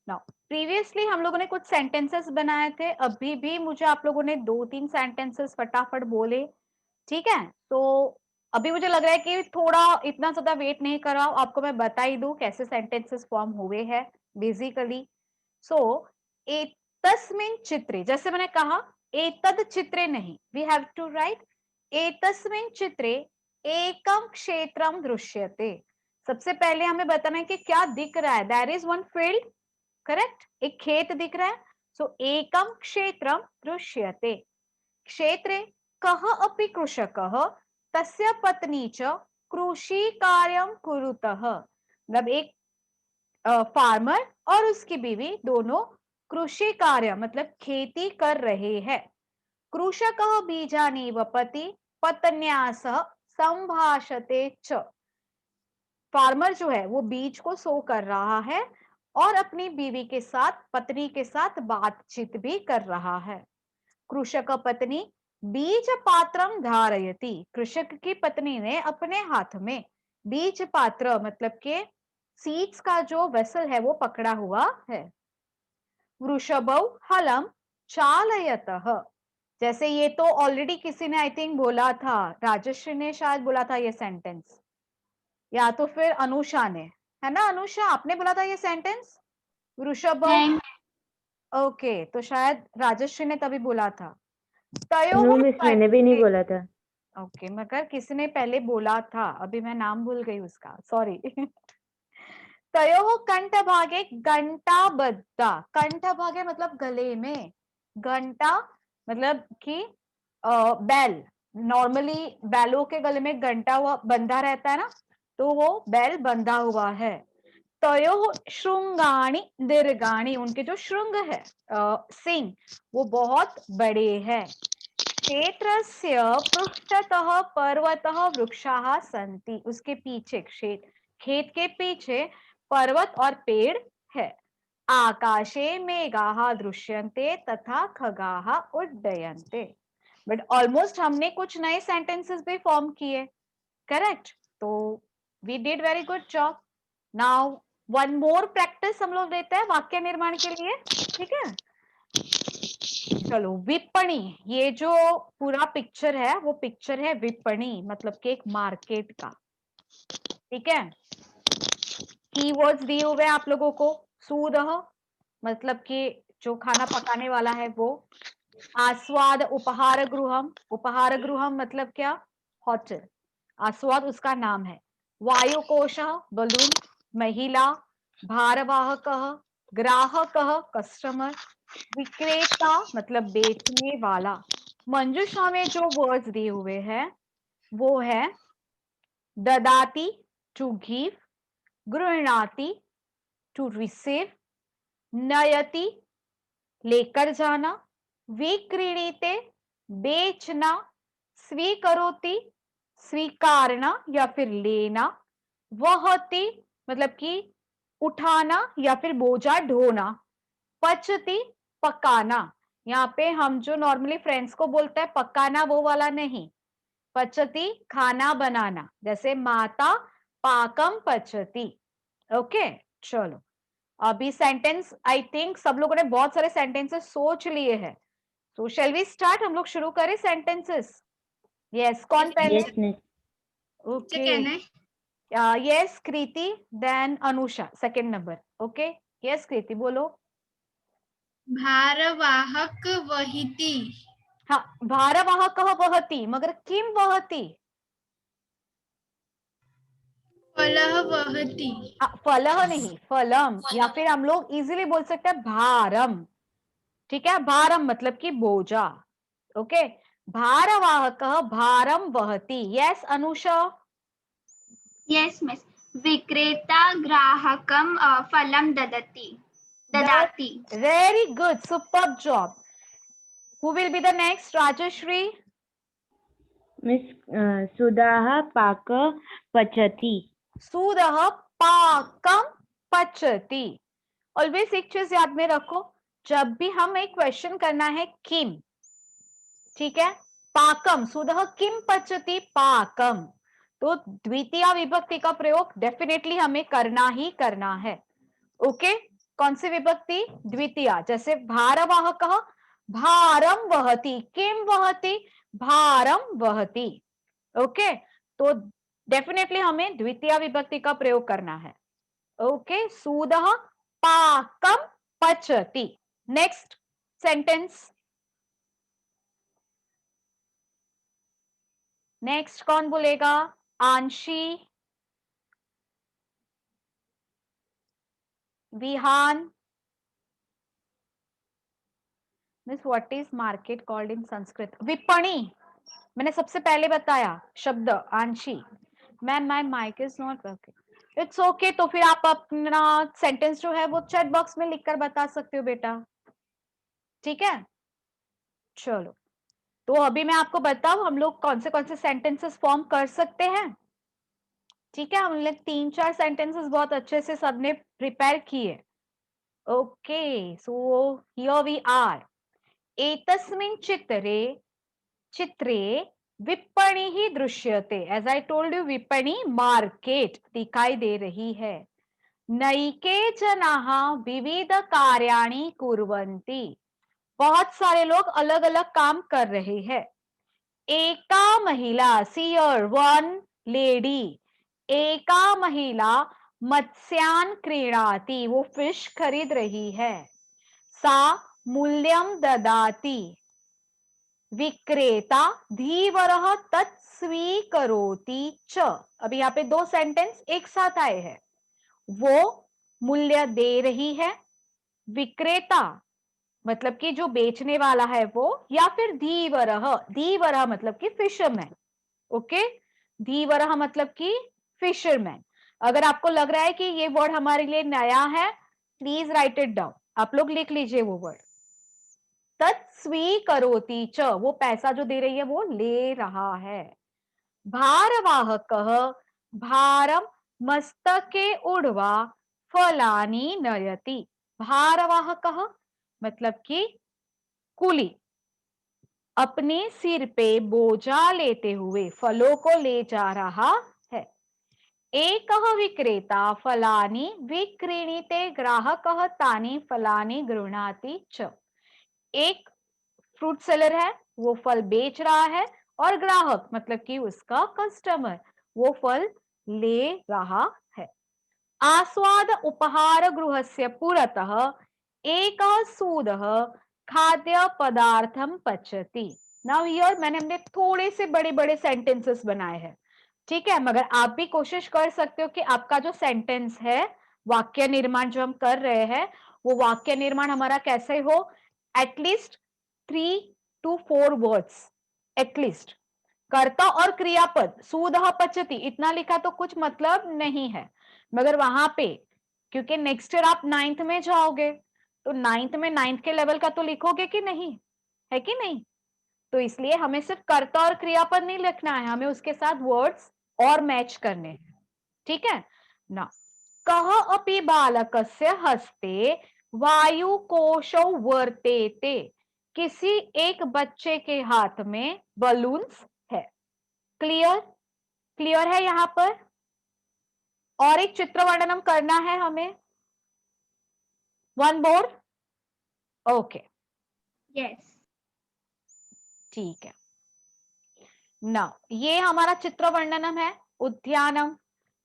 Now previously हम लोगों ने कुछ सेंटेंसेस बनाए थे, अभी भी मुझे आप लोगों ने 2-3 सेंटेंसेस फटाफट बोले, ठीक है? तो अभी मुझे लग रहा है कि थोड़ा इतना ज़्यादा वेट नहीं कराओ, आपको मैं बता ही दूँ कैसे सेंटेंसेस फॉर्म हुए हैं बेसिकली। सो एतस्मिन् चित्रे, जैसे मैंने कहा एतद् चित्रे नहीं, वी हैव टू राइट एतस्मिन् चित्रे एकम क्षेत्रम दृश्यते। सबसे पहले हमें बताना है कि क्या दिख रहा है, there is one field, correct, एक खेत दिख रहा है। सो एकम क्षेत्रम दृश्यते, क्षेत्रे कः अपि कृषकः तस्य पत्नी च कृषिकार्यं कुरुतः। मतलब एक फार्मर और उसकी बीवी दोनों कृषि कार्य मतलब खेती कर रहे हैं। कृषकः बीजानि वपति पत्न्या सह संभाषते च। फार्मर जो है वो बीज को सो कर रहा है और अपनी बीवी के साथ, पत्नी के साथ बातचीत भी कर रहा है। कृषक पत्नी बीज पात्रम धारयति, कृषक की पत्नी ने अपने हाथ में बीज पात्र मतलब के सीड्स का जो वेसल है वो पकड़ा हुआ है। वृषभौ हलम चालयतः, जैसे ये तो ऑलरेडी किसी ने आई थिंक बोला था, राजश्री ने शायद बोला था ये सेंटेंस, या तो फिर अनुषा ने, है ना? अनुषा आपने बोला था ये सेंटेंस, वृषभौ। नहीं। ओके, तो शायद राजश्री ने तभी बोला था। नो तयोः मिस, मैंने भी नहीं बोला था। ओके, मगर किसी ने पहले बोला था, अभी मैं नाम भूल गई उसका, सॉरी। तयोः कंठभागे घंटाबद्धा, कंठभागे मतलब गले में, घंटा मतलब कि बैल, नॉर्मली बैलों के गले में घंटा हुआ बंधा रहता है ना, तो वो बैल बंधा हुआ है। तयोः श्रृंगाणि दीर्घाणि, उनके जो श्रृंग है सिंग वो बहुत बड़े हैं। क्षेत्रस्य पृष्ठतः पर्वतः वृक्षाः सन्ति, उसके पीछे खेत के पीछे पर्वत और पेड़ है। आकाशे मेघाः दृश्यन्ते तथा खगाः उड्डयन्ते। बट ऑलमोस्ट हमने कुछ नए सेंटेंसेस भी फॉर्म किए, करेक्ट? तो we did very good job. Now one more practice हम लोग लेते हैं वाक्य निर्माण के लिए, ठीक है? चलो, विपणी, ये जो पूरा पिक्चर है वो पिक्चर है विपणी मतलब कि एक मार्केट का, ठीक है? कीवर्ड्स दिए हुए हैं आप लोगों को, सूदह मतलब कि जो खाना पकाने वाला है वो, आस्वाद उपहार गृहम, उपहार गृहम मतलब क्या, होटल, आस्वाद उसका नाम है। वायुकोश बलून, महिला, भारवाहक, ग्राहक कस्टमर, विक्रेता मतलब बेचने वाला। मंजूषा में जो वर्ड्स दिए हुए हैं वो है ददाती टू गिव, गृह्णाति टू रिसीव, नयति लेकर जाना, विक्रीणीते बेचना, स्वीकरोति स्वीकारना या फिर लेना, वहति मतलब कि उठाना या फिर बोझा ढोना, पचती पकाना। यहाँ पे हम जो नॉर्मली फ्रेंड्स को बोलते हैं पकाना वो वाला नहीं, पचती खाना बनाना, जैसे माता पाकम पचती। ओके, चलो अभी सेंटेंस आई थिंक सब लोगों ने बहुत सारे सेंटेंसेस सोच लिए हैं, तो शैल वी स्टार्ट, हम लोग शुरू करें सेंटेंसेस। यस, कौन पहले? Yes miss. Okay, yes Kriti, then Anusha second number. Okay, yes Kriti बोलो। भारवाहक वहिति। हाँ, भारवाहकः वहति, मगर किम वहति? फलः वहति। फलः नहीं, फलम, या फिर हम लोग इजीली बोल सकते हैं भारम, ठीक है? भारम मतलब कि बोझा। ओके, भारवाहकः भारम वहति। यस अनुषा। यस मिस, विक्रेता ग्राहकम फलम ददाति। Very good, superb job. Who will be the next? Rajshree. Miss, सुधाः पाक पचति। सूदः पाकम पचति। ऑलवेज एक चीज याद में रखो, जब भी हम एक क्वेश्चन करना है किम, ठीक है, पाकम, सुदह किम पचति पाकम, तो द्वितीय विभक्ति का प्रयोग डेफिनेटली हमें करना ही करना है। ओके, कौन सी विभक्ति? द्वितीया। जैसे भारवाहकः भारम वहति, किम वहति? भारम वहति। ओके, तो डेफिनेटली हमें द्वितीया विभक्ति का प्रयोग करना है। ओके, सूदः पाकम पचति। नेक्स्ट सेंटेंस, नेक्स्ट कौन बोलेगा? Anshi, Vihan. Miss what is market called in Sanskrit? विपणी। मैंने सबसे पहले बताया शब्द Anshi. Ma'am my mic is not working. It's okay, तो फिर आप अपना सेंटेंस जो है वो चैट बॉक्स में लिखकर बता सकते हो बेटा, ठीक है? चलो, तो अभी मैं आपको बताऊं हम लोग कौन से सेंटेंसेस फॉर्म कर सकते हैं। ठीक है, हम लोग 3-4 सेंटेंसेस बहुत अच्छे से सबने प्रिपेयर किए। Okay, so here we are. एतस्मिन् चित्रे विपणिः दृश्यते। एज आई टोल्ड यू, विपणि मार्केट दिखाई दे रही है। नैके जनाः विविध कार्याणि कुर्वन्ति। बहुत सारे लोग अलग अलग काम कर रहे हैं। एका महिला, सीयर वन लेडी, एका महिला मत्स्यान् क्रीणाति, वो फिश खरीद रही है। सा मूल्यं ददाति, विक्रेता धीवरः तत् स्वीकरोति च। अभी यहाँ पे दो सेंटेंस एक साथ आए हैं। वो मूल्य दे रही है, विक्रेता मतलब कि जो बेचने वाला है वो, या फिर धीवरः, धीवरः मतलब कि फिशरमैन। ओके, धीवरः मतलब कि फिशरमैन। अगर आपको लग रहा है कि ये वर्ड हमारे लिए नया है, प्लीज राइट इट डाउन, आप लोग लिख लीजिए वो वर्ड। तत्स्वीकरोति च, वो पैसा जो दे रही है वो ले रहा है। भारवाहकः भारम मस्तके उड्वा फलानि नयति। भारवाहकः मतलब कि कुली, अपने सिर पे बोझा लेते हुए फलों को ले जा रहा है। एकः विक्रेता फलानि विक्रीणीते, ग्राहकः तानि फलानि गृह्णाति च। एक फ्रूट सेलर है, वो फल बेच रहा है, और ग्राहक मतलब कि उसका कस्टमर वो फल ले रहा है। आस्वाद उपहार गृहस्य पुरतः एकः सूदः खाद्य पदार्थम पचति। नाउ हियर मैंने हमने थोड़े से बड़े बड़े सेंटेंसेस बनाए हैं, ठीक है? मगर आप भी कोशिश कर सकते हो कि आपका जो सेंटेंस है, वाक्य निर्माण जो हम कर रहे हैं, वो वाक्य निर्माण हमारा कैसे हो, एटलीस्ट 3 to 4 वर्ड्स एटलीस्ट। कर्ता और क्रियापद, सूदः पचति इतना लिखा तो कुछ मतलब नहीं है, मगर वहां पे क्योंकि नेक्स्ट ईयर आप 9th में जाओगे, तो 9th में 9th के लेवल का तो लिखोगे कि नहीं, है कि नहीं? तो इसलिए हमें सिर्फ कर्ता और क्रियापद नहीं लिखना है, हमें उसके साथ वर्ड्स और मैच करने हैं, ठीक है ना? कः अपि बालकस्य हस्ते वायुकोशौ वर्तेते। किसी एक बच्चे के हाथ में बलून्स है। क्लियर? क्लियर है यहां पर? और एक चित्र वर्णनम करना है हमें, वन बोर्ड। Okay, yes. ठीक है ना, ये हमारा चित्र वर्णनम है, उद्यानम,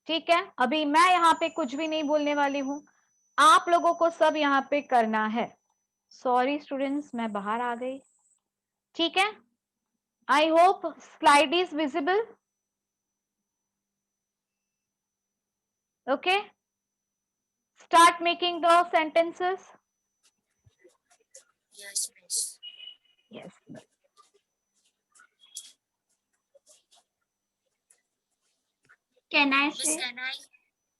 ठीक है? अभी मैं यहाँ पे कुछ भी नहीं बोलने वाली हूं, आप लोगों को सब यहाँ पे करना है। सॉरी स्टूडेंट्स, मैं बाहर आ गई, ठीक है? I hope slide is visible. Okay, start making the sentences. Yes, miss. Yes, can I Miss, से? can I?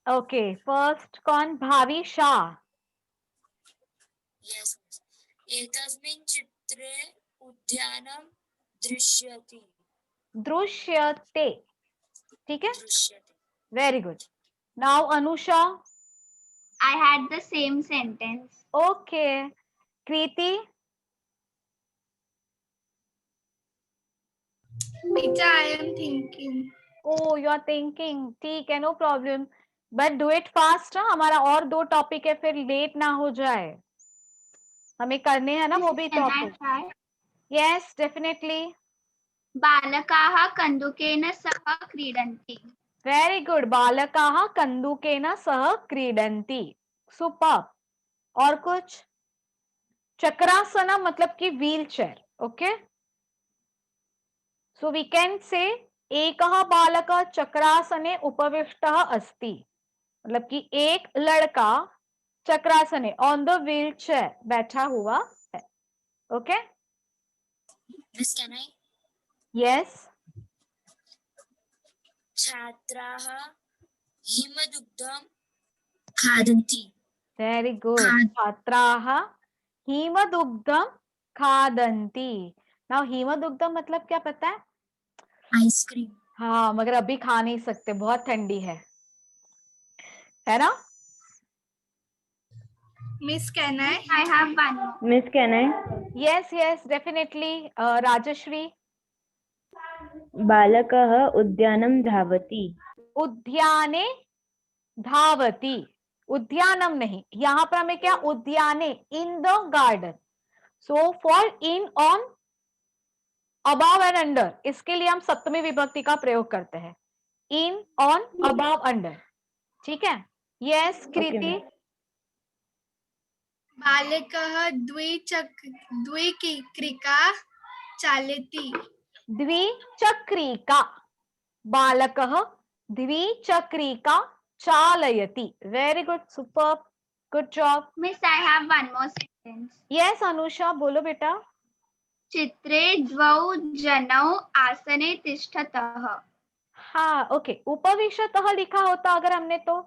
ओके, फर्स्ट कौन? भावी शाह। Yes, miss. एतस्मिन् चित्रे उद्यानं दृश्यते. दृश्यते, ठीक है, दृश्यते. Very good. Now Anusha. I had the same sentence. Okay, Kriti. Mita, I am thinking. Oh you are thinking, ठीक है, no problem. But do it fast, हमारा और 2 टॉपिक है, फिर लेट ना हो जाए, हमें करने हैं ना वो भी Can I topic. try? Yes definitely. बालकाः कन्दुकेन सह क्रीडन्ति. Very good. बालकाः कन्दुकेन सह क्रीडन्ति. सुपर. और कुछ? चक्रासन मतलब कि wheel chair. Okay, so we can say एकः बालकः चक्रासने उपविष्टः अस्ति, मतलब कि एक लड़का चक्रासने ऑन द व्हील चेयर बैठा हुआ है. Okay. Miss, can I? Yes. छात्राः हिमदुग्धं खादन्ति. Very good. खाद- छात्राः हिमदुग्धं खादन्ति. नाउ हिमदुग्धम मतलब क्या पता है? आइसक्रीम. हाँ, मगर अभी खा नहीं सकते, बहुत ठंडी है ना? Miss, can I? I have one more. Miss, can I? Yes yes definitely. Rajshri. बालकः उद्यानं धावति. उद्याने धावती. उद्यानम नहीं, यहाँ पर हमें क्या? उद्याने, in the garden. So for in, on, above and under, इसके लिए हम सप्तमी विभक्ति का प्रयोग करते हैं. इन, ऑन, अबाव, अंडर. ठीक है. यस कृति. ma'am. बालकः द्विचक्रिका चालयति. द्विचक्रिका. बालकः द्विचक्रिका चालयति. Very good. Super. Good job. Miss, I have one more sentence. Yes Anusha, बोलो बेटा. चित्रे द्वौ जनौ आसने तिष्ठतः. हाँ ओके. उपविशतः लिखा होता अगर हमने तो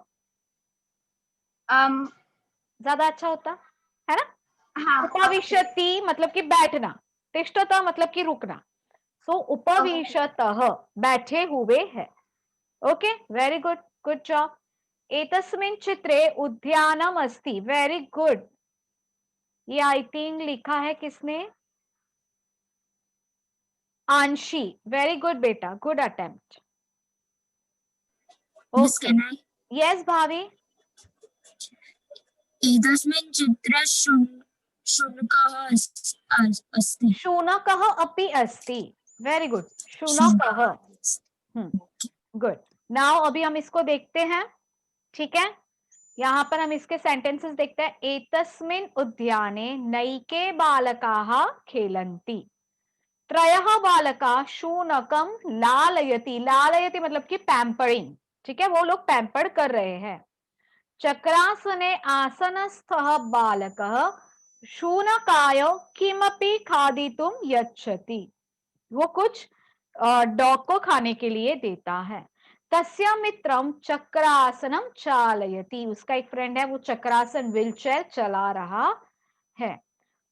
ज्यादा अच्छा होता है ना. हाँ. उपविशति मतलब कि बैठना, तिष्ठतः मतलब कि रुकना. सो उपविशतः बैठे हुए है. Okay, very good. Good job. एतस्मिन् चित्रे उद्यानम अस्ति. Very good. ये आई थिंक लिखा है किसने? आंशी. वेरी गुड बेटा, good attempt. Miss, can I? Yes भाभी. एतस्मिन् चित्रे शुनकः अस्ति. शुनकः अपि अस्ति. Very good. शुनकः. गुड. नाउ अभी हम इसको देखते हैं. ठीक है, यहाँ पर हम इसके सेंटेंसेस देखते हैं. एतस्मिन् उद्याने नैके बालकाः खेलन्ति. त्रयः बालकाः शुनकं लालयति. लालयति मतलब कि पैम्परिंग. ठीक है, वो लोग पैम्पर्ड कर रहे हैं. चक्रासने आसनस्थः बालकः शुनकाय किमपि खादितुं यच्छति. वो कुछ डॉग को खाने के लिए देता है. तस्य मित्रं चक्रासनं चालयति. उसका एक फ्रेंड है, वो चक्रासन व्हीलचेयर चला रहा है.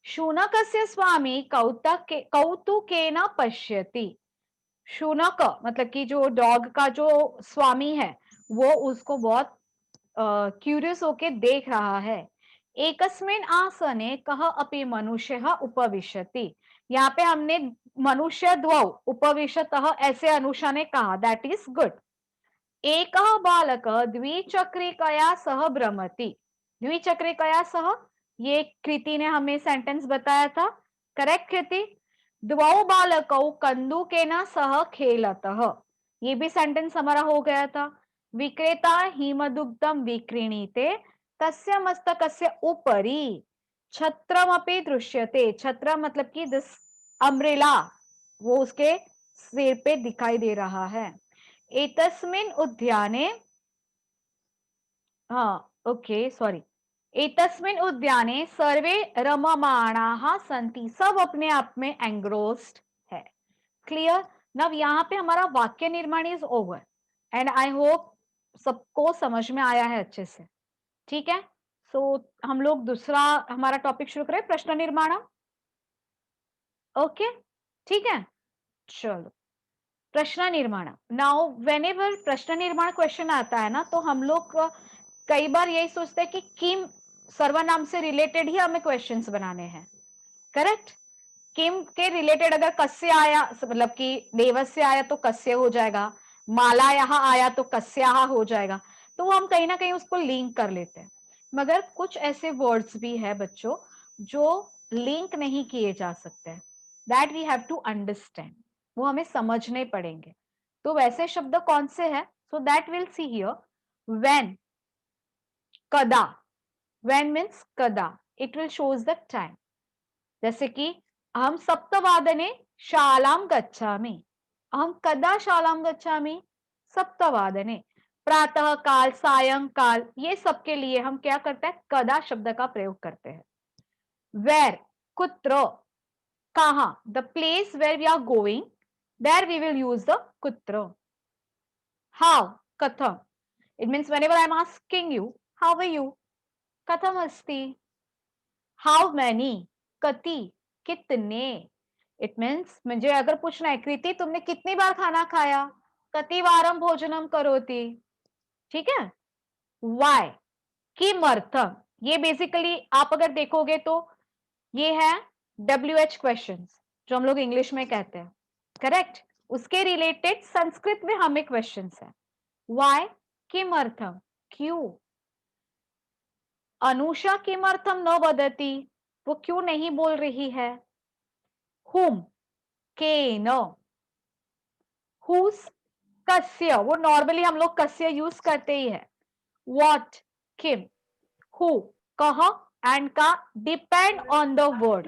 शुनकस्य स्वामी कौतुकेन पश्यति. शुनक मतलब कि जो डॉग का जो स्वामी है वो उसको बहुत क्यूरियस होके देख रहा है. एकस्मिन् आसने कः अपि मनुष्यः उपविशति. यहाँ पे हमने मनुष्य द्वौ उपविशतः ऐसे अनुषा ने कहा, दैट इज गुड. एकः बालकः द्विचक्रिकया सह भ्रमति. द्विचक्रिकया सह, ये कृति ने हमें सेंटेंस बताया था. करेक्ट कृति. द्वौ बालकौ कन्दुकेन सह खेलतः. ये भी सेंटेंस हमारा हो गया था. विक्रेता हिमदुग्धं विक्रीणीते तस्य मस्तकस्य उपरि छत्रमपि दृश्यते. छत्र मतलब कि दिस अम्ब्रेला, वो उसके सिर पे दिखाई दे रहा है. एतस्मिन् उद्याने, हाँ ओके सॉरी, एतस्मिन् उद्याने सर्वे रममाणाः सन्ति. सब अपने आप में एंग्रोस्ड है. क्लियर. नव यहाँ पे हमारा वाक्य निर्माण is over and I hope सबको समझ में आया है अच्छे से. ठीक है, सो हम लोग दूसरा हमारा टॉपिक शुरू करें, प्रश्न निर्माण. ओके ठीक है, चलो प्रश्न निर्माण. नाउ व्हेनेवर प्रश्न निर्माण क्वेश्चन आता है ना, तो हम लोग कई बार यही सोचते हैं कि किम सर्वनाम से रिलेटेड ही हमें क्वेश्चंस बनाने हैं. करेक्ट. किम के रिलेटेड अगर कस्य आया, मतलब कि देवस्य आया तो कस्य हो जाएगा, माला यहाँ आया तो कस्याः हो जाएगा. तो हम कहीं ना कहीं उसको लिंक कर लेते हैं, मगर कुछ ऐसे वर्ड्स भी है बच्चों जो लिंक नहीं किए जा सकते, that we have to understand, वो हमें समझने पड़ेंगे। तो वैसे शब्द कौन से हैं? So that will see here. When, कदा, व्हेन मीन्स कदा, it will shows the time. जैसे कि अहम सप्तवादने शालां गच्छामि, अहम कदा शालां गच्छामि, सप्तवादने। प्रातः काल, सायंकाल, ये सबके लिए हम क्या करते हैं? कदा शब्द का प्रयोग करते हैं। वेर, कुत्र, कहाँ, the place where we are going, there we will use the कुत्र। हाउ, कथम, it means whenever I am asking you how are you, कथम अस्ति। हाउ मैनी, कति, कितने, इट मीन्स मुझे अगर पूछना है कृति तुमने कितनी बार खाना खाया, कतिवारम भोजनम करोति, ठीक है। वाई, किमर्थम, ये बेसिकली आप अगर देखोगे तो ये है WH क्वेश्चंस जो हम लोग इंग्लिश में कहते हैं, करेक्ट। उसके रिलेटेड संस्कृत में हमें क्वेश्चंस है। वाई, किमर्थम, क्यों। अनुषा किमर्थम न वदति, वो क्यों नहीं बोल रही है। हुम, केन, हुस, कस्य, वो नॉर्मली हम लोग कस्य यूज करते ही है। व्हाट, किम, हु, कह, एंड का डिपेंड ऑन द वर्ड,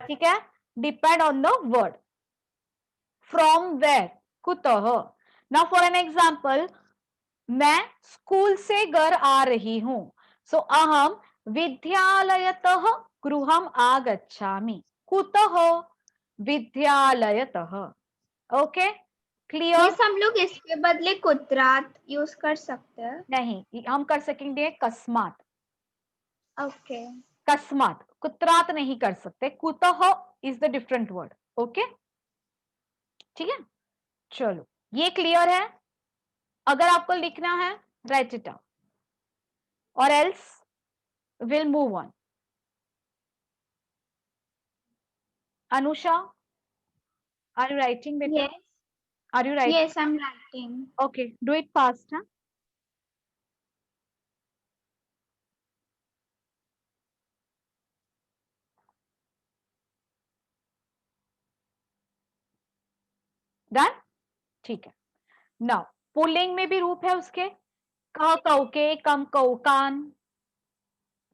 ठीक है, depend on the word. From where, कुतः। नाउ फॉर एन एग्जाम्पल, मैं स्कूल से घर आ रही हूं, सो अहम विद्यालयतः गृहम आगच्छामि, कुतः, विद्यालयतः। Okay, clear. मिस हम लोग इसके बदले कुत्रात यूज कर सकते हैं। नहीं, हम कर सकेंगे कस्मात, ओके कस्मात, कुत्रात नहीं कर सकते, कुतः is the different word. Okay, ठीक है, चलो ये क्लियर है। अगर आपको लिखना है राइट इट डाउन, और else will move on. Anusha, are you writing बेटा? Yes are you writing? Yes I am writing. Okay, do it fast. हाँ, डन, ठीक है। नाउ पुल्लिंग में भी रूप है उसके, कह कौके, कम कौकान,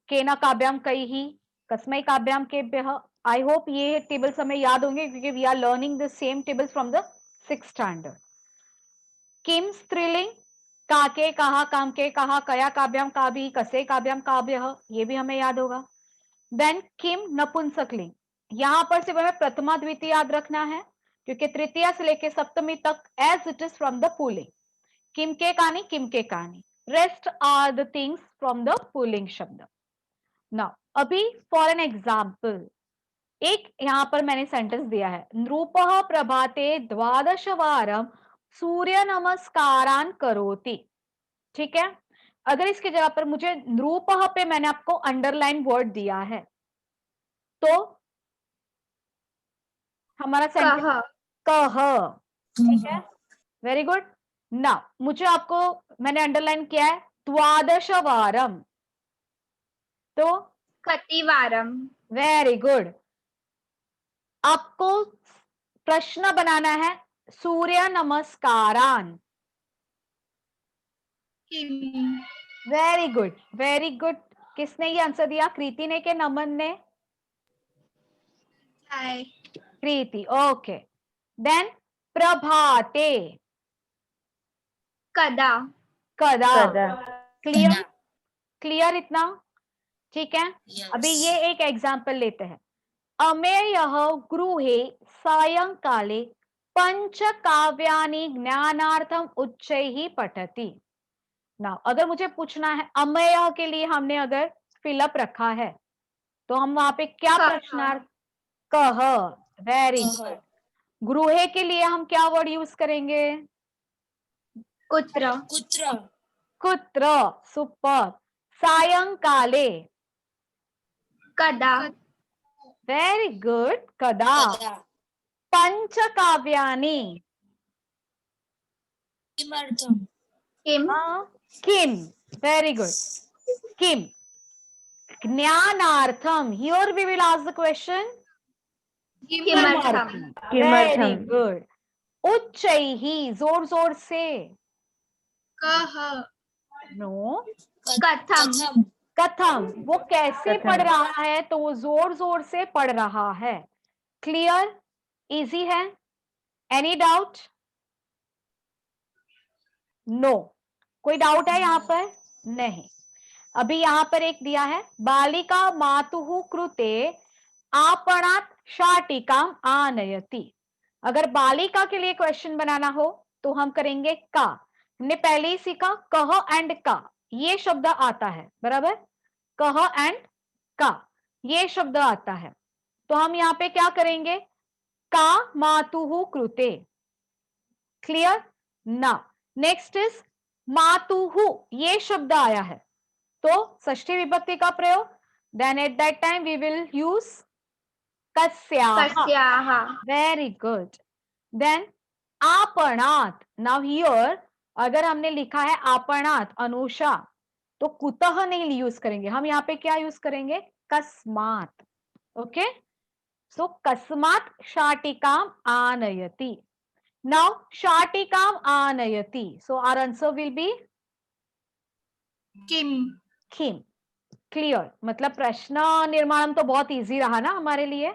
केना काव्याम कैहि, कस्मै काव्याम केभ्यः। आई होप ये टेबल्स हमें याद होंगे क्योंकि we are learning the same tables from the 6th standard. किम स्त्रीलिंग, काके, कहा, काम के, कहा, कया काव्याम काभि, कसे काव्याम काव्यः, ये भी हमें याद होगा। देन किम नपुंसकलिंग, यहां पर सिर्फ हमें प्रथमा द्वितीय याद रखना है क्योंकि तृतीया से लेके सप्तमी तक as it is from the पुलिंग। किम के कानी, किम के कानी, rest are the things from the पुलिंग शब्द। नाउ अभी फॉर एन एग्जाम्पल, एक यहां पर मैंने सेंटेंस दिया है, नृपः प्रभाते द्वादशवारम सूर्य नमस्कारान करोति, ठीक है। अगर इसकी जगह पर मुझे नृपः पे मैंने आपको अंडरलाइन वर्ड दिया है तो हमारा सेंटेंस कह, ठीक है, वेरी गुड। ना मुझे आपको मैंने अंडरलाइन किया है द्वादशवारम, तो कतिवारम। Very good. आपको प्रश्न बनाना है सूर्य नमस्कारान, वेरी गुड वेरी गुड। किसने ये आंसर दिया? कृति ने के नमन ने? हाय कृति, ओके। देन प्रभाते, कदा। कदा, कदा, क्लियर, क्लियर इतना, ठीक है। Yes. अभी ये एक एग्जाम्पल लेते हैं, अमेयः गृहे सायंकाले पंचकाव्यानि ज्ञानार्थम उच्चैः पठति। नाउ अगर मुझे पूछना है अमेय के लिए हमने अगर फिलअप रखा है तो हम वहां पे क्या कह। प्रश्नार्थ? कह, वेरी गुड। गृहे के लिए हम क्या वर्ड यूज करेंगे? कुत्र। कुत्र, कुत्र, सुपर। सायंकाले, कदा। वेरी गुड, कदा। कदा, पंचकाव्यानि, किमर्थम, किम। हाँ, किम, very good. Kim. Jnanartham. Here we will ask the question. किमर्थम Very किमर्थम good. उच्चैहि, जोर जोर से. कह No. कथम कथम कथम, वो कैसे कथम। पढ़ रहा है, तो वो जोर जोर से पढ़ रहा है. क्लियर, इजी है. Any doubt? नो. कोई डाउट है यहाँ पर? नहीं. अभी यहाँ पर एक दिया है, बालिका मातुः कृते आपणात् शाटिकाम आनयति. अगर बालिका के लिए क्वेश्चन बनाना हो तो हम करेंगे का. हमने पहले ही सीखा कह एंड का, ये शब्द आता है, बराबर. कह एंड का, ये शब्द आता है. तो हम यहाँ पे क्या करेंगे, का मातुः कृते. क्लियर ना. नेक्स्ट इज मातुः, ये शब्द आया है तो षष्ठी विभक्ति का प्रयोग. Then at that time we will use कस्याः. कस्याः वेरी गुड. देन आपणात्. नाउ हियर अगर हमने लिखा है आपणात् अनुषा, तो कुतः नहीं यूज करेंगे, हम यहाँ पे क्या यूज करेंगे, कस्मात्. ओके, सो कस्मात् शाटिकाम आनयति. नाउ शाटिकाम आनयति, so our answer will be किम किम. क्लियर, मतलब प्रश्न निर्माण तो बहुत इजी रहा ना हमारे लिए.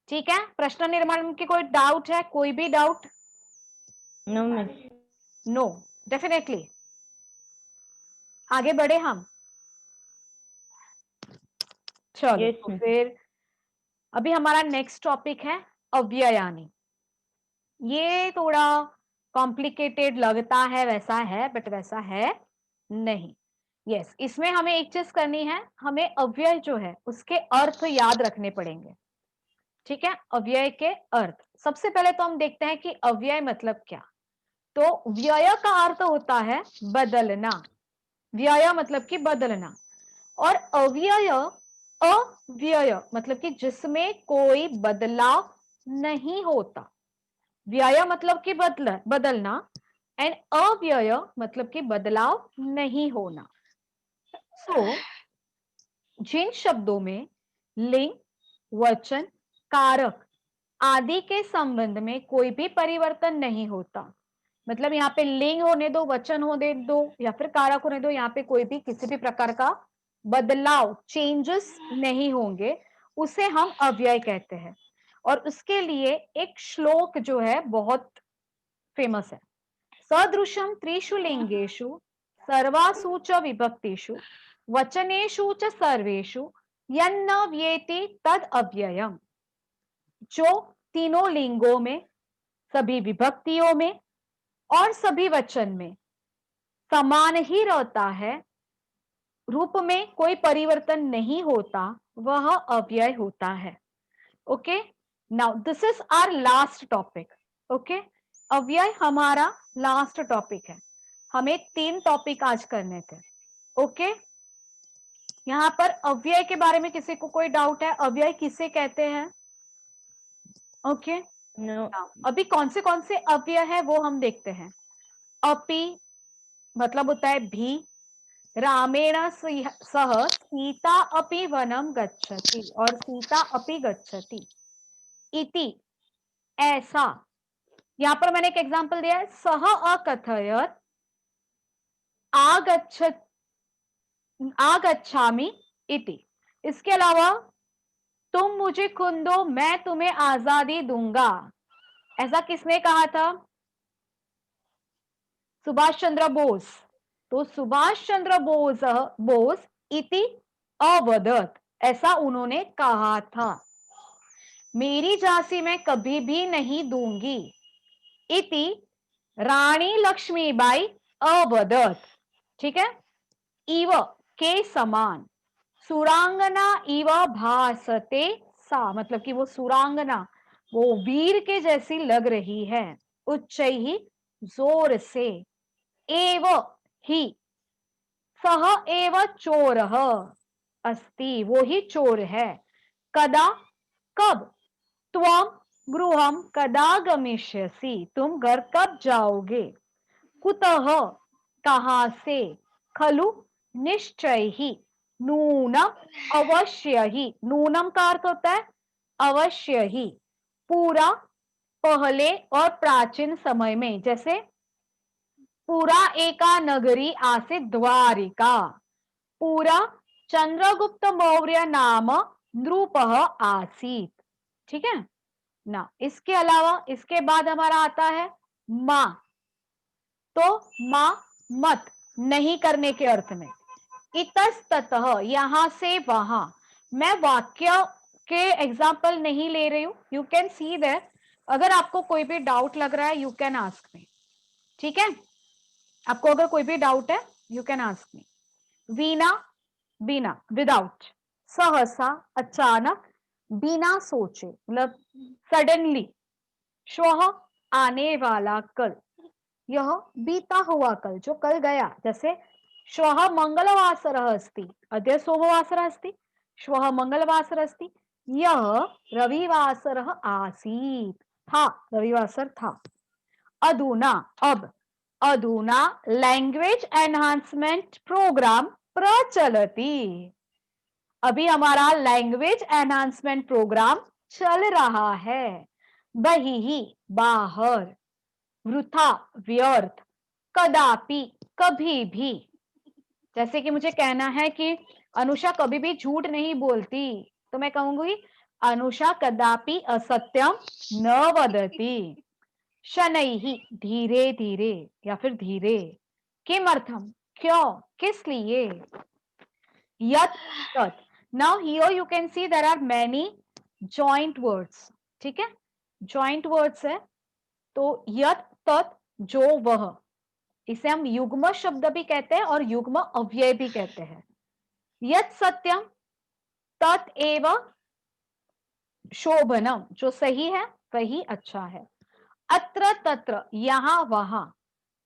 ठीक है, प्रश्न निर्माण की कोई डाउट है, कोई भी doubt? No miss. No, definitely. आगे बढ़े हम. चलो Yes, तो miss. फिर अभी हमारा नेक्स्ट टॉपिक है अव्ययानी. ये थोड़ा कॉम्प्लिकेटेड लगता है, वैसा है बट वैसा है नहीं. यस, इसमें हमें एक चीज करनी है, हमें अव्यय जो है उसके अर्थ याद रखने पड़ेंगे. ठीक है, अव्यय के अर्थ. सबसे पहले तो हम देखते हैं कि अव्यय मतलब क्या. तो व्यय का अर्थ होता है बदलना. व्यय मतलब कि बदलना. और अव्यय, अव्यय मतलब कि जिसमें कोई बदलाव नहीं होता. व्यय मतलब कि बदलना, एंड अव्यय मतलब कि बदलाव नहीं होना. सो जिन शब्दों में लिंग, वचन, कारक आदि के संबंध में कोई भी परिवर्तन नहीं होता, मतलब यहाँ पे लिंग होने दो, वचन होने दो या फिर कारक होने दो, यहाँ पे कोई भी किसी भी प्रकार का बदलाव, चेंजेस नहीं होंगे, उसे हम अव्यय कहते हैं. और उसके लिए एक श्लोक जो है बहुत फेमस है. सदृशम त्रिषु लिंगेषु सर्वासु च विभक्तिषु वचनेषु च सर्वेषु यन्न व्येति तद अव्ययम्. जो तीनों लिंगों में, सभी विभक्तियों में और सभी वचन में समान ही रहता है, रूप में कोई परिवर्तन नहीं होता, वह अव्यय होता है. Okay, now this is our last topic. Okay, अव्यय हमारा लास्ट टॉपिक है. हमें 3 टॉपिक आज करने थे. ओके, यहाँ पर अव्यय के बारे में किसी को कोई डाउट है, अव्यय किसे कहते हैं? Okay, No. अभी कौन से अव्यय है वो हम देखते हैं. अपि मतलब होता है भी. रामेण सह सीता अपि वनम गच्छति, और सीता अपि गच्छति. इति, ऐसा. यहां पर मैंने एक एग्जांपल दिया है, सह अकथयत आगच्छामि इति. इसके अलावा तुम मुझे खून दो, मैं तुम्हें आजादी दूंगा. ऐसा किसने कहा था? सुभाष चंद्र बोस. तो सुभाष चंद्र बोस इति अवदत, ऐसा उन्होंने कहा था. मेरी झांसी मैं कभी भी नहीं दूंगी. इति रानी लक्ष्मीबाई अवदत. ठीक है, इव के समान, सुरांगना इव भासते सा, मतलब कि वो सुरांगना, वो वीर के जैसी लग रही है. उच्चैहि, जोर से. एव ही, सह एव चोरः अस्ति, वो ही चोर है. कदा, कब. त्वं गृहं कदा गमिष्यसि, तुम घर कब जाओगे. कुतः, कहाँ से, खलु निश्चय ही, नूनम अवश्य ही, नूनम का अर्थ होता है अवश्य ही, पूरा पहले और प्राचीन समय में, जैसे पूरा एका नगरी आसीत द्वारिका, पूरा चंद्रगुप्त मौर्य नाम नृपः आसीत। ठीक है ना। इसके अलावा इसके बाद हमारा आता है मां, तो मां मत, नहीं करने के अर्थ में। इतस्ततः, यहां से वहां। मैं वाक्य के एग्जाम्पल नहीं ले रही हूं, यू कैन सी दैट। अगर आपको कोई भी डाउट लग रहा है यू कैन आस्क मी। ठीक है, आपको अगर कोई भी डाउट है यू कैन आस्क मी। वीणा, बिना, विदाउट, सहसा, अचानक, बिना सोचे, मतलब सडनली। श्वः, आने वाला कल, यह बीता हुआ कल, जो कल गया। जैसे श्वः मंगलवासरः अस्ति, अद्य सोमवासरः अस्ति, श्वः मंगलवासरः अस्ति, यह रविवासरः आसीत्, था, रविवासर था। अधुना, अब, अधुना लैंग्वेज एनहांसमेंट प्रोग्राम प्रचलति, अभी हमारा लैंग्वेज एनहांसमेंट प्रोग्राम चल रहा है। बहिः, बाहर, वृथा, व्यर्थ, कदापि, कभी भी। जैसे कि मुझे कहना है कि अनुषा कभी भी झूठ नहीं बोलती, तो मैं कहूंगी अनुषा कदापि असत्यम न वदति। शनैः, धीरे धीरे या फिर धीरे। किमर्थम, क्यों, किस लिए। यत् तत्, now here you can see there are many joint words. ठीक है, जॉइंट वर्ड्स है, तो यत् तत्, जो वह, इसे हम युग्म शब्द भी कहते हैं और युग्म अव्यय भी कहते हैं। यत् सत्यम, तत् एव शोभनम, जो सही है वही अच्छा है। अत्र तत्र, यहां वहां।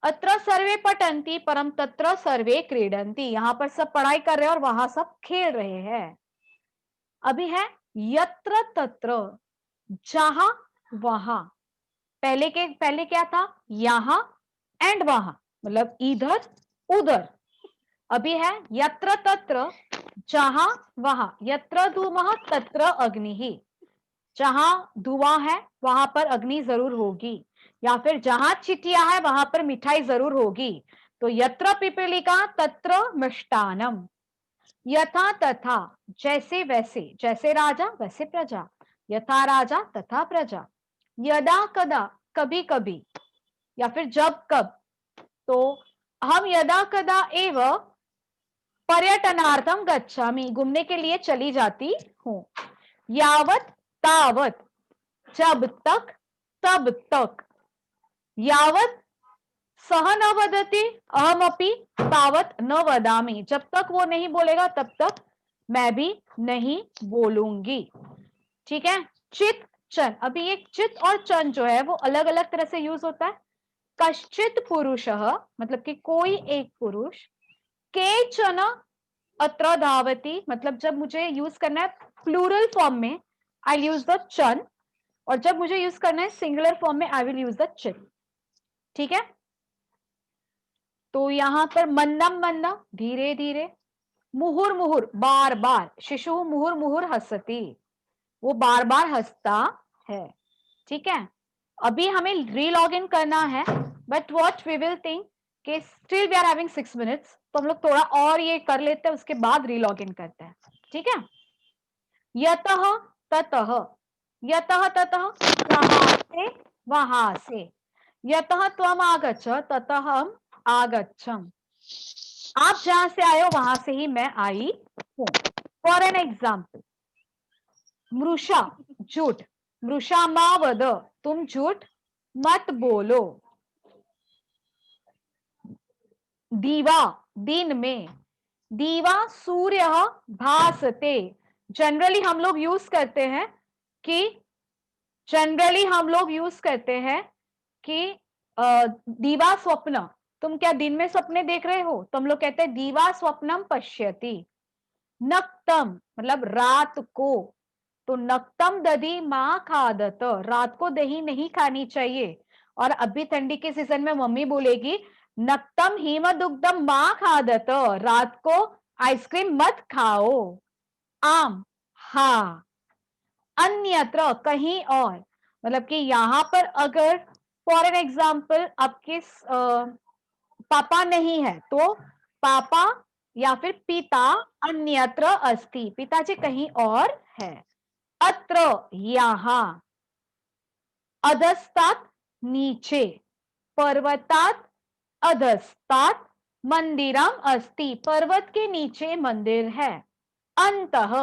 अत्र सर्वे पठन्ति परम तत्र सर्वे क्रीडन्ति, यहां पर सब पढ़ाई कर रहे हैं और वहां सब खेल रहे हैं। अभी है यत्र तत्र, जहां वहां। पहले क्या था, यहां एंड वहां, मतलब इधर उधर। अभी है यत्र तत्र, जहां वहां। यत्र धूमः तत्र अग्निः, जहां धुआं है वहां पर अग्नि जरूर होगी, या फिर जहां चिटिया है वहां पर मिठाई जरूर होगी। तो यत्र पिपीलिका तत्र मिष्टानम। यथा तथा, जैसे वैसे, जैसे राजा वैसे प्रजा, यथा राजा तथा प्रजा। यदा कदा, कभी कभी, या फिर जब कब। तो हम यदा कदा एव पर्यटनार्थम गच्छामि, घूमने के लिए चली जाती हूँ। यावत तावत, जब तक तब तक। यावत सह न वदति अहमपि तावत न वदामि, जब तक वो नहीं बोलेगा तब तक मैं भी नहीं बोलूंगी। ठीक है। चित चन, अभी एक चित और चन जो है वो अलग अलग तरह से यूज होता है। कश्चित पुरुषः, मतलब कि कोई एक पुरुष। केचन अत्र धावति, मतलब जब मुझे यूज करना है प्लूरल फॉर्म में आई यूज द चन, और जब मुझे यूज करना है सिंगुलर फॉर्म में आई विल यूज द चित। ठीक है, तो यहां पर मन्नम मन्ना, धीरे धीरे। मुहुर मुहुर, बार बार। शिशु मुहुर मुहुर हसती, वो बार बार हंसता है। ठीक है, अभी हमें रीलॉग इन करना है, but what we will think कि still we are having 6 minutes, तो हम लोग थोड़ा और ये कर लेते हैं, उसके बाद रीलॉग इन करते हैं। ठीक है। यतः ततः, यतः ततः, यहाँ से वहां से। यतः त्वम आगच्छ ततः हम आगच्छम, आप जहां से आए हो वहां से ही मैं आई हूं। फॉर एन एग्जाम्पल, मृषा, झूठ। मृषा मा वद, तुम झूठ मत बोलो। दीवा, दिन में। दीवा सूर्य भासते, जनरली हम लोग यूज करते हैं कि दीवा स्वप्न, तुम क्या दिन में सपने देख रहे हो, तो हम लोग कहते हैं दीवा स्वप्नम पश्यति। नक्तम, मतलब रात को, तो नक्तम दधी मां खादत, रात को दही नहीं खानी चाहिए। और अभी ठंडी के सीजन में मम्मी बोलेगी नक्तम हिमदुग्धम मा खादत, रात को आइसक्रीम मत खाओ। आम, हाँ। अन्यत्र, कहीं और, मतलब कि यहाँ पर अगर फॉर एन एग्जाम्पल आपके पापा नहीं है तो पापा या फिर पिता अन्यत्र अस्ति, पिताजी कहीं और है। अत्र, यहाँ। अधस्तात्, नीचे। पर्वतात्, अधस्तात् मंदिरम अस्ति, पर्वत के नीचे मंदिर है। अंतः,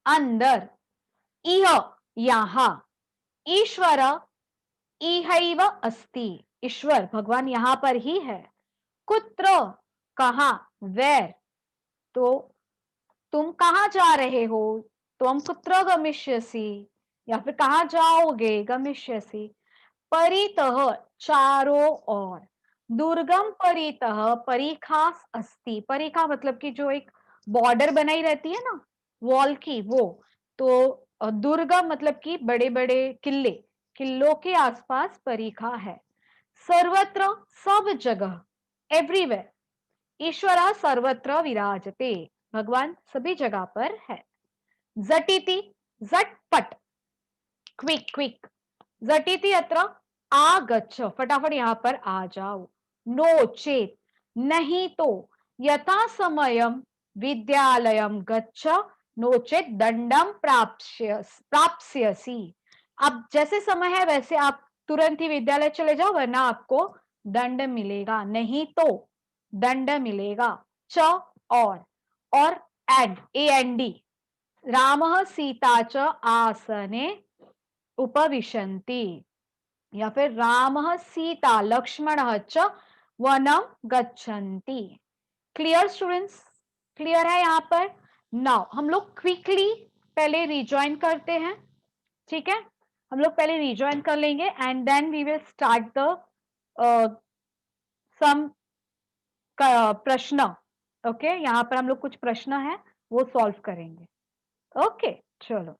अंदर। इह, यहाँ। ईश्वर, इहैव अस्ति, ईश्वर भगवान यहाँ पर ही है। कुत्र, कहाँ, वेर, तो तुम कहाँ जा रहे हो, त्वं कुत्र गमिष्यसि, या फिर कहाँ जाओगे, गमिष्यसि। परितः, चारों ओर। दुर्गम परितः परिखास अस्ति, परिखा मतलब कि जो एक बॉर्डर बनाई रहती है ना वॉल की, वो तो दुर्गम मतलब कि बड़े बड़े किले, किलों के आसपास परिखा है। सर्वत्र, सब जगह, एवरीवेयर। ईश्वरा सर्वत्र विराजते, भगवान सभी जगह पर है। झटिति, झटपट, क्विक क्विक। झटिति अत्र आगच्छ, फटाफट यहाँ पर आ जाओ। नो चेत, नहीं तो। यथा समयम विद्यालयम गच्छ, नो चेत दंडम प्राप्स्यसि। अब जैसे समय है वैसे आप तुरंत ही विद्यालय चले जाओ, वरना आपको दंड मिलेगा, नहीं तो दंड मिलेगा। च, और एंड, AND। रामः सीता च आसने उपविशन्ति, या फिर रामः सीता लक्ष्मणः च वनम गच्छन्ति। क्लियर स्टूडेंट्स, क्लियर है यहाँ पर? नाउ हम लोग क्विकली पहले रिजॉइन करते हैं, ठीक है? हम लोग पहले रिजॉइन कर लेंगे and then we will start the some प्रश्न। ओके, यहाँ पर हम लोग कुछ प्रश्न है वो सॉल्व करेंगे। ओके, चलो।